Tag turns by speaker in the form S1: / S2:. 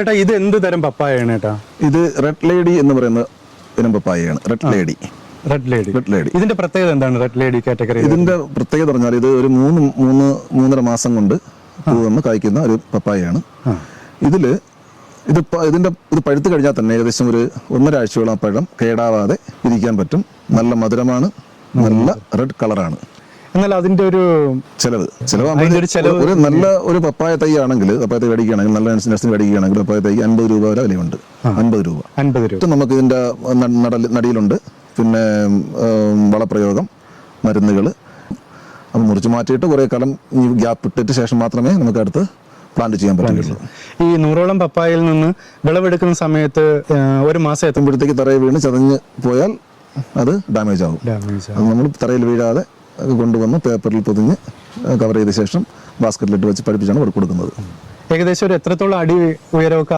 S1: ചേട്ടാ ഇത് എന്ത് തരം പപ്പായാണ് ചേട്ടാ?
S2: ഇത് റെഡ് ലേഡി എന്ന് പറയുന്ന ഇനം പപ്പായയാണ്. Red lady.
S1: ഇതിന്റെ പ്രത്യേകത എന്താണ്? റെഡ് ലേഡി കാറ്റഗറി
S2: ഇതിന്റെ പ്രത്യേകത പറഞ്ഞാൽ ഇത് ഒരു 3-3.5 മാസം കൊണ്ട് പൂവന്ന് കായ്ക്കുന്ന ഒരു പപ്പായയാണ്. ഇത് പഴുത്ത് കഴിഞ്ഞാൽ തന്നെ ഏകദേശം ഒരു 1.5 ആഴ്ചയോളം ആ പഴം കേടാവാതെ ഇരിക്കാൻ പറ്റും. നല്ല മധുരമാണ്, നല്ല റെഡ് കളറാണ്.
S1: എന്നാൽ അതിന്റെ ഒരു
S2: ചെലവ് ഒരു നല്ല ഒരു പപ്പായ തൈ ആണെങ്കിൽ, പപ്പായ തൈ മേടിക്കുകയാണെങ്കിൽ, നല്ല നഴ്സിന് മേടിക്കുകയാണെങ്കിൽ പപ്പായ തൈ 50 രൂപ വരെ വിലയുണ്ട്. 50 രൂപ നമുക്ക് ഇതിന്റെ നടിയിലുണ്ട്. പിന്നെ വളപ്രയോഗം, മരുന്നുകൾ അപ്പം മുറിച്ച് മാറ്റിയിട്ട് കുറെ കാലം ഗ്യാപ്പ് ഇട്ടിട്ട് ശേഷം മാത്രമേ നമുക്ക് അടുത്ത് പ്ലാന്റ് ചെയ്യാൻ പറ്റുള്ളൂ.
S1: ഈ 100ഓളം പപ്പായയിൽ നിന്ന് വിളവെടുക്കുന്ന സമയത്ത് ഒരു മാസം
S2: എത്തുമ്പോഴത്തേക്ക് തറയിൽ വീണ് ചതഞ്ഞ് പോയാൽ അത് ഡാമേജ് ആകും. അത് നമ്മൾ തറയിൽ വീഴാതെ കൊണ്ടുവന്ന് പേപ്പറിൽ പൊതിഞ്ഞ് കവർ ചെയ്ത ശേഷം ബാസ്ക്കറ്റിലിട്ട് വെച്ച് പഠിപ്പിച്ചാണ് കൊടുക്കുന്നത്.
S1: ഏകദേശം ഒരു എത്രത്തോളം അടി ഉയരമൊക്കെ